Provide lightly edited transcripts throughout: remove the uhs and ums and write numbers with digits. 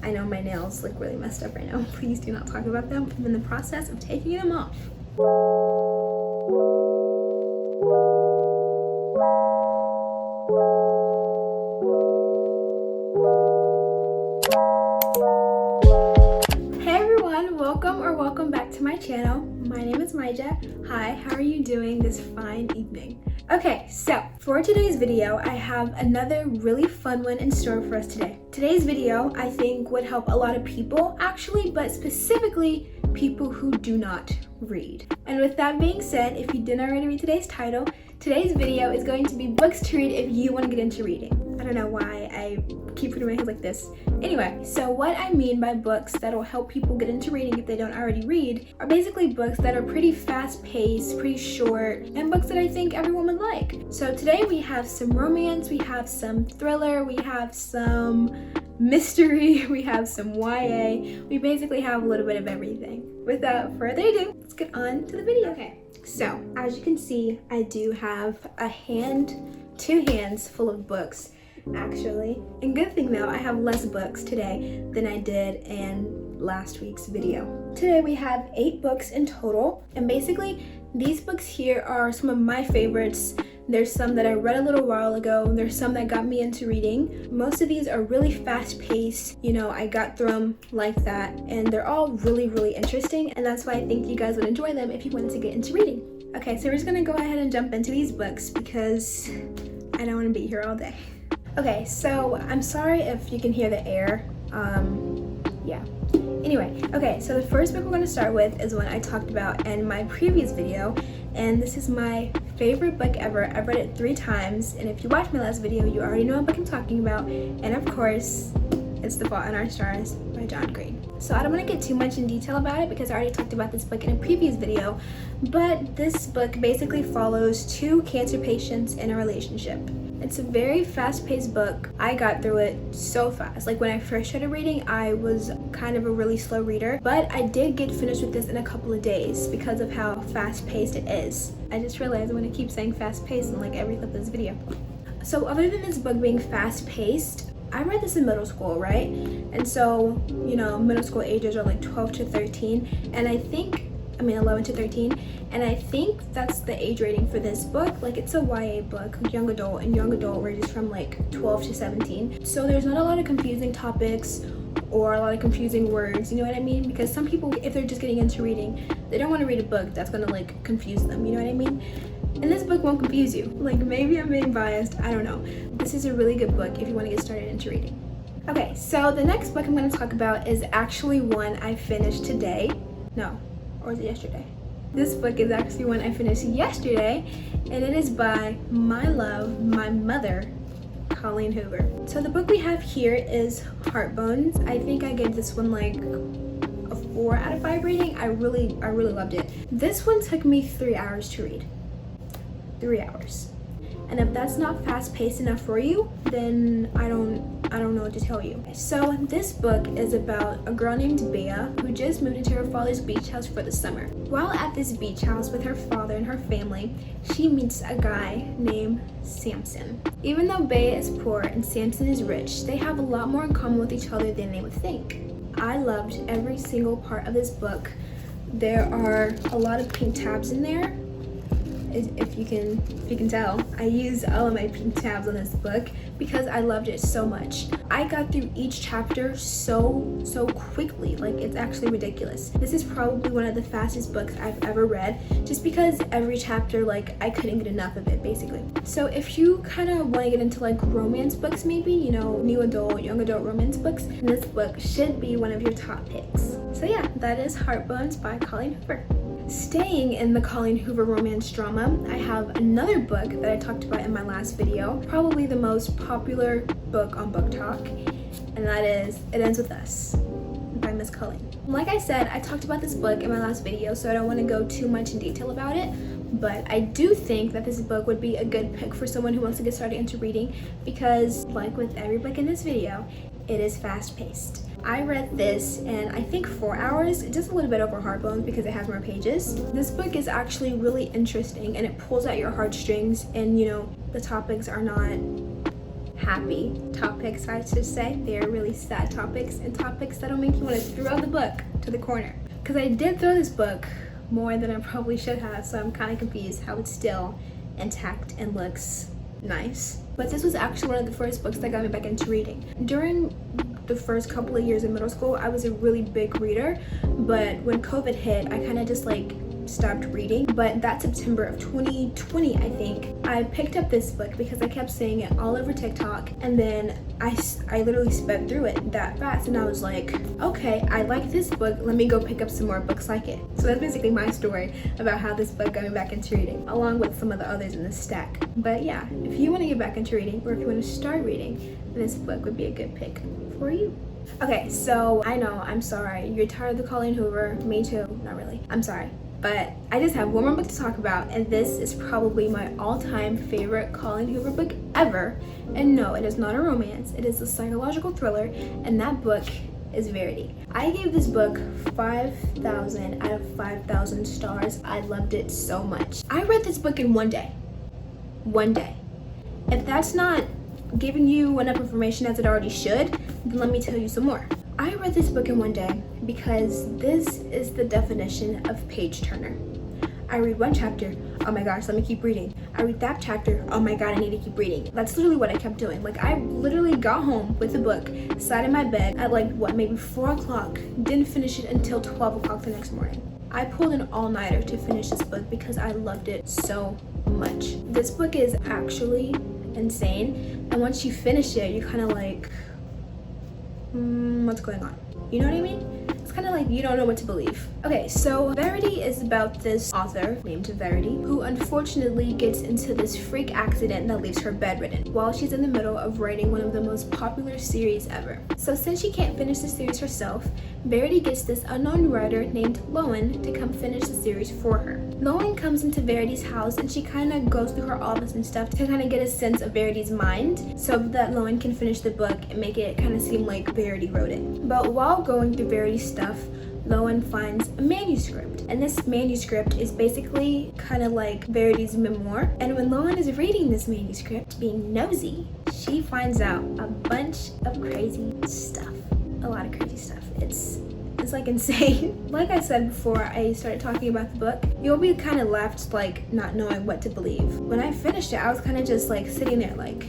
I know my nails look really messed up right now. Please do not talk about them. I'm in the process of taking them off. Welcome back to my channel. My name is Maija. Hi, how are you doing this fine evening? Okay, so for today's video, I have another really fun one in store for us today. Today's video, I think, would help a lot of people actually, but specifically people who do not read. And with that being said, if you didn't already read today's title, today's video is going to be books to read if you want to get into reading. I don't know why I keep putting my hands like this. Anyway, so what I mean by books that'll help people get into reading if they don't already read are basically books that are pretty fast-paced, pretty short, and books that I think everyone would like. So today we have some romance, we have some thriller, we have some mystery, we have some YA. We basically have a little bit of everything. Without further ado, let's get on to the video. Okay, so as you can see, I do have two hands full of books actually. And good thing though, I have less books today than I did in last week's video. Today we have 8 books in total, and basically these books here are some of my favorites. There's some that I read a little while ago, there's some that got me into reading. Most of these are really fast-paced, you know, I got through them like that, and they're all really interesting, and that's why I think you guys would enjoy them if you wanted to get into reading. Okay, so we're just gonna go ahead and jump into these books because I don't want to be here all day. Okay, so I'm sorry if you can hear the air. Yeah. Anyway, okay, so the first book we're going to start with is one I talked about in my previous video, and this is my favorite book ever. I've read it 3 times, and if you watched my last video, you already know what book I'm talking about, and of course, it's The Fault in Our Stars by John Green. So I don't want to get too much in detail about it because I already talked about this book in a previous video, but this book basically follows 2 cancer patients in a relationship. It's a very fast-paced book. I got through it so fast. Like when I first started reading, I was kind of a really slow reader, but I did get finished with this in a couple of days because of how fast-paced it is. I just realized I'm gonna keep saying fast-paced in like every clip of this video. So other than this book being fast-paced, I read this in middle school, right? And so, you know, middle school ages are like 12 to 13, and 11 to 13, and I think that's the age rating for this book. Like, it's a YA book, young adult, and young adult ranges from like 12 to 17. So there's not a lot of confusing topics or a lot of confusing words, you know what I mean? Because some people, if they're just getting into reading, they don't want to read a book that's gonna like confuse them, you know what I mean? And this book won't confuse you. Like, maybe I'm being biased, I don't know. This is a really good book if you want to get started into reading. Okay, so the next book I'm going to talk about is actually one I finished today. No, or is it yesterday? This book is actually one I finished yesterday, and it is by my love, my mother, Colleen Hoover. So the book we have here is Heartbones. I think I gave this one like a 4 out of 5 rating. I really loved it. This one took me 3 hours to read. 3 hours. And if that's not fast-paced enough for you, then I don't know what to tell you. So this book is about a girl named Bea who just moved into her father's beach house for the summer. While at this beach house with her father and her family, she meets a guy named Samson. Even though Bea is poor and Samson is rich, they have a lot more in common with each other than they would think. I loved every single part of this book. There are a lot of pink tabs in there. If you can tell, I used all of my pink tabs on this book because I loved it so much. I got through each chapter so quickly, like it's actually ridiculous. This is probably one of the fastest books I've ever read, just because every chapter, like, I couldn't get enough of it basically. So if you kind of want to get into like romance books, maybe, you know, new adult, young adult romance books, then this book should be one of your top picks. So yeah, that is Heartbones by Colleen Hoover. Staying in the Colleen Hoover romance drama, I have another book that I talked about in my last video, probably the most popular book on Book Talk, and that is It Ends With Us by Miss Colleen. Like I said, I talked about this book in my last video, so I don't want to go too much in detail about it, but I do think that this book would be a good pick for someone who wants to get started into reading because, like with every book in this video, it is fast-paced. I read this in I think 4 hours, just a little bit over Heartbones because it has more pages. This book is actually really interesting and it pulls out your heartstrings, and you know, the topics are not happy topics, I should say. They are really sad topics and topics that'll make you want to throw the book to the corner. Because I did throw this book more than I probably should have, so I'm kind of confused how it's still intact and looks nice. But this was actually one of the first books that got me back into reading. During the first couple of years in middle school, I was a really big reader, but when COVID hit, I kind of just like stopped reading. But that September of 2020, I think, I picked up this book because I kept seeing it all over TikTok, and then I literally sped through it that fast, and I was like, okay, I like this book, let me go pick up some more books like it. So that's basically my story about how this book got me back into reading, along with some of the others in the stack. But yeah, if you want to get back into reading, or if you want to start reading, this book would be a good pick for you. Okay, so I know, I'm sorry, you're tired of the Colleen Hoover. Me too, not really, I'm sorry. But I just have one more book to talk about, and this is probably my all-time favorite Colleen Hoover book ever. And no, it is not a romance, it is a psychological thriller, and that book is Verity. I gave this book 5,000 out of 5,000 stars. I loved it so much. I read this book in one day. One day. If that's not giving you enough information as it already should, then let me tell you some more. I read this book in one day because this is the definition of page turner. I read one chapter, oh my gosh, let me keep reading. I read that chapter, oh my god, I need to keep reading. That's literally what I kept doing. Like, I literally got home with the book, sat in my bed at like, what, maybe 4 o'clock, didn't finish it until 12 o'clock the next morning. I pulled an all-nighter to finish this book because I loved it so much. This book is actually insane, and once you finish it, you're kind of like, what's going on? You know what I mean? It's kind of like you don't know what to believe. Okay, so Verity is about this author named Verity who unfortunately gets into this freak accident that leaves her bedridden while she's in the middle of writing one of the most popular series ever. So since she can't finish the series herself, Verity gets this unknown writer named Lowen to come finish the series for her. Lowen comes into Verity's house and she kind of goes through her office and stuff to kind of get a sense of Verity's mind so that Lowen can finish the book and make it kind of seem like Verity wrote it. But while going through Verity's stuff, Lowen finds a manuscript, and this manuscript is basically kind of like Verity's memoir. And when Lowen is reading this manuscript, being nosy, she finds out a bunch of crazy stuff. A lot of crazy stuff. It's like insane. Like I said before I started talking about the book, you'll be kind of left like not knowing what to believe. When I finished it, I was kind of just like sitting there like,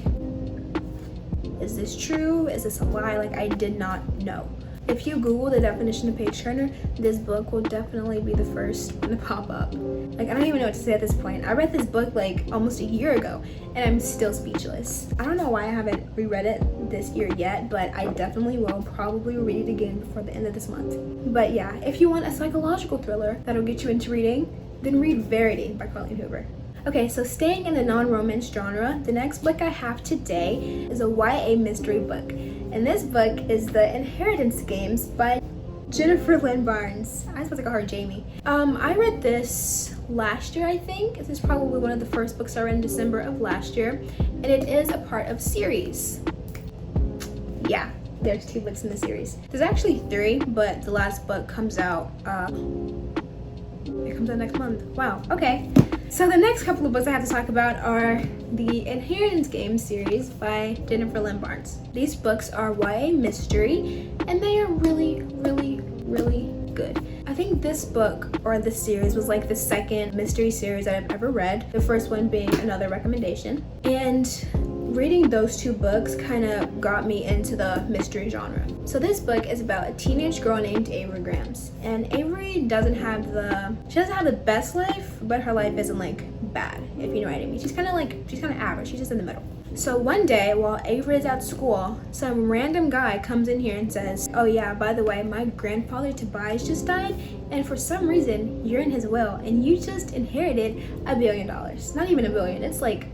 is this true? Is this a lie? Like, I did not know. If you Google the definition of page turner, this book will definitely be the first one to pop up. Like, I don't even know what to say at this point. I read this book like almost a year ago, and I'm still speechless. I don't know why I haven't reread it this year yet, but I definitely will probably read it again before the end of this month. But yeah, if you want a psychological thriller that'll get you into reading, then read Verity by Colleen Hoover. Okay, so staying in the non-romance genre, the next book I have today is a YA mystery book. And this book is The Inheritance Games by Jennifer Lynn Barnes. I was supposed to call her Jamie. I read this last year, I think. This is probably one of the first books I read in December of last year. And it is a part of series. Yeah, there's 2 books in the series. There's actually 3, but the last book comes out, it comes out next month. Wow, okay. So the next couple of books I have to talk about are the Inheritance Games series by Jennifer Lynn Barnes. These books are YA mystery, and they are really, really, really good. I think this book, or this series, was like the second mystery series that I've ever read, the first one being Another Recommendation. And reading those 2 books kind of got me into the mystery genre. So this book is about a teenage girl named Avery Grams, and Avery doesn't have the best life, but her life isn't like bad, if you know what I mean. She's kind of average. She's just in the middle. So one day while Avery is at school, some random guy comes in here and says, oh yeah, by the way, my grandfather Tobias just died, and for some reason you're in his will and you just inherited $1 billion. Not even $1 billion, it's like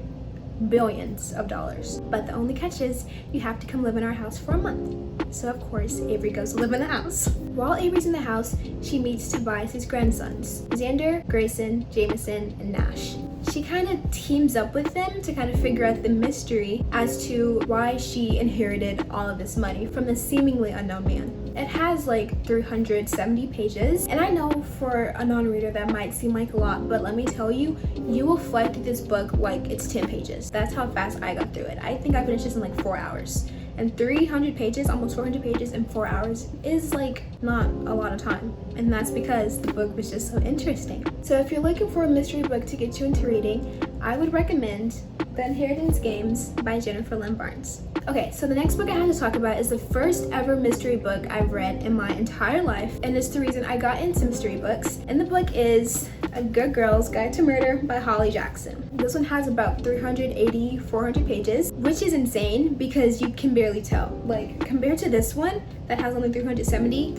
billions of dollars. But the only catch is you have to come live in our house for a month. So of course Avery goes to live in the house. While Avery's in the house, she meets Tobias' grandsons, Xander, Grayson, Jameson, and Nash. She kind of teams up with them to kind of figure out the mystery as to why she inherited all of this money from this seemingly unknown man. It has like 370 pages, and I know for a non-reader that might seem like a lot, but let me tell you, you will fly through this book like it's 10 pages. That's how fast I got through it. I think I finished this in like 4 hours. And 300 pages, almost 400 pages in 4 hours is like not a lot of time. And that's because the book was just so interesting. So if you're looking for a mystery book to get you into reading, I would recommend The Inheritance Games by Jennifer Lynn Barnes. Okay, so the next book I have to talk about is the first ever mystery book I've read in my entire life, and it's the reason I got into mystery books. And the book is A Good Girl's Guide to Murder by Holly Jackson. This one has about 380, 400 pages, which is insane because you can barely tell. Like, compared to this one that has only 370,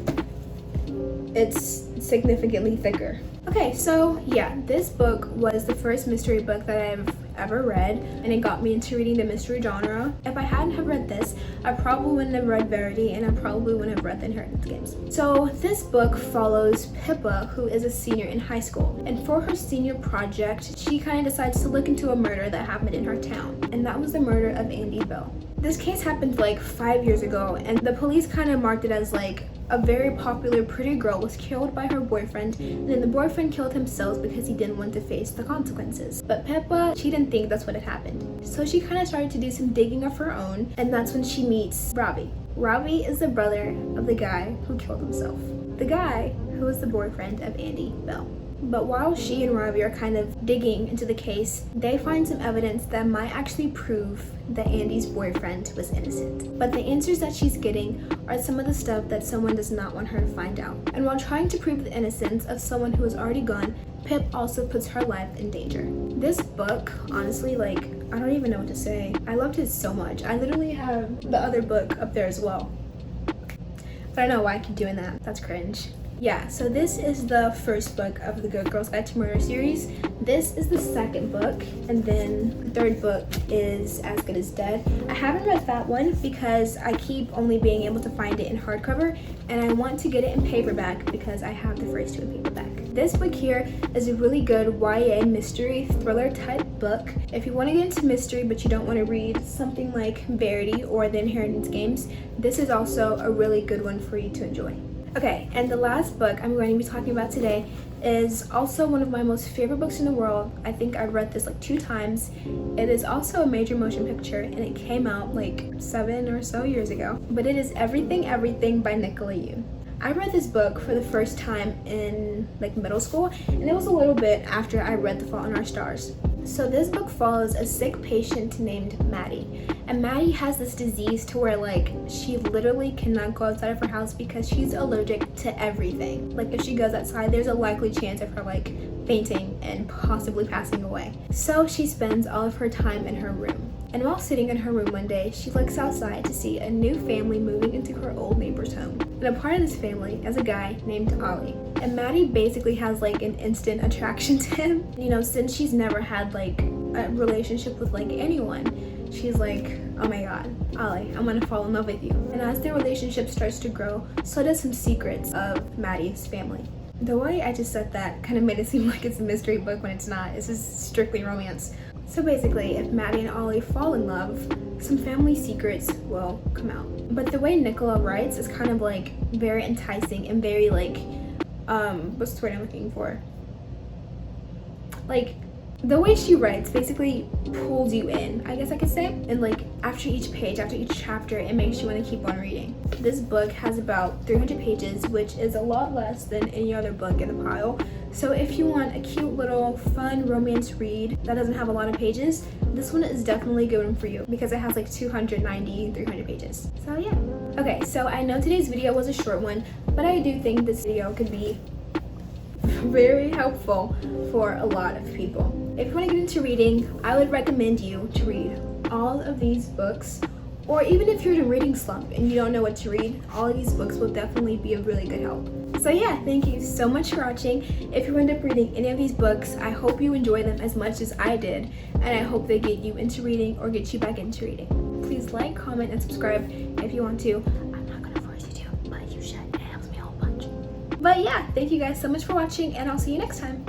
it's significantly thicker. Okay, so yeah, this book was the first mystery book that I've ever read, and it got me into reading the mystery genre. If I hadn't have read this, I probably wouldn't have read Verity, and I probably wouldn't have read The Inheritance Games. So this book follows Pippa, who is a senior in high school, and for her senior project, she kind of decides to look into a murder that happened in her town, and that was the murder of Andy Bell. This case happened like 5 years ago, and the police kind of marked it as like a very popular pretty girl was killed by her boyfriend, and then the boyfriend killed himself because he didn't want to face the consequences. But Pippa, she didn't think that's what had happened. So she kind of started to do some digging of her own, and that's when she meets Robbie. Robbie is the brother of the guy who killed himself. The guy who was the boyfriend of Andy Bell. But while she and Robbie are kind of digging into the case, they find some evidence that might actually prove that Andy's boyfriend was innocent. But the answers that she's getting are some of the stuff that someone does not want her to find out. And while trying to prove the innocence of someone who is already gone, Pip also puts her life in danger. This book, honestly, like, I don't even know what to say. I loved it so much. I literally have the other book up there as well. But I don't know why I keep doing that. That's cringe. Yeah, so this is the first book of the Good Girl's Guide to Murder series. This is the second book, and then the third book is As Good as Dead. I haven't read that one because I keep only being able to find it in hardcover, and I want to get it in paperback because I have the first two in paperback. This book here is a really good YA mystery thriller type book. If you want to get into mystery but you don't want to read something like Verity or The Inheritance Games, this is also a really good one for you to enjoy. Okay, and the last book I'm going to be talking about today is also one of my most favorite books in the world. I think I've read this like 2 times. It is also a major motion picture, and it came out like 7 or so years ago. But it is Everything, Everything by Nicola Yoon. I read this book for the first time in like middle school, and it was a little bit after I read The Fault in Our Stars. So this book follows a sick patient named Maddie, and Maddie has this disease to where like she literally cannot go outside of her house because she's allergic to everything. Like if she goes outside, there's a likely chance of her like fainting and possibly passing away. So she spends all of her time in her room. And while sitting in her room one day, she looks outside to see a new family moving into her old neighbor's home. And a part of this family is a guy named Ollie. And Maddie basically has like an instant attraction to him. You know, since she's never had like a relationship with like anyone, she's like, oh my god, Ollie, I'm gonna fall in love with you. And as their relationship starts to grow, so does some secrets of Maddie's family. The way I just said that kind of made it seem like it's a mystery book when it's not. It's just strictly romance. So basically, if Maddie and Ollie fall in love, some family secrets will come out. But the way Nicola writes is kind of like very enticing and very like, what's the word I'm looking for? Like, the way she writes basically pulls you in, I guess I could say. And like after each page, after each chapter, it makes you want to keep on reading. This book has about 300 pages, which is a lot less than any other book in the pile. So if you want a cute little fun romance read that doesn't have a lot of pages, this one is definitely a good one for you because it has like 290, 300 pages. So yeah. Okay, so I know today's video was a short one, but I do think this video could be very helpful for a lot of people. If you want to get into reading, I would recommend you to read all of these books, or even if you're in a reading slump and you don't know what to read, all of these books will definitely be a really good help. So yeah, thank you so much for watching. If you end up reading any of these books, I hope you enjoy them as much as I did, and I hope they get you into reading or get you back into reading. Please like, comment, and subscribe if you want to. I'm not gonna force you to, but you should. It helps me a whole bunch. But yeah, thank you guys so much for watching, and I'll see you next time.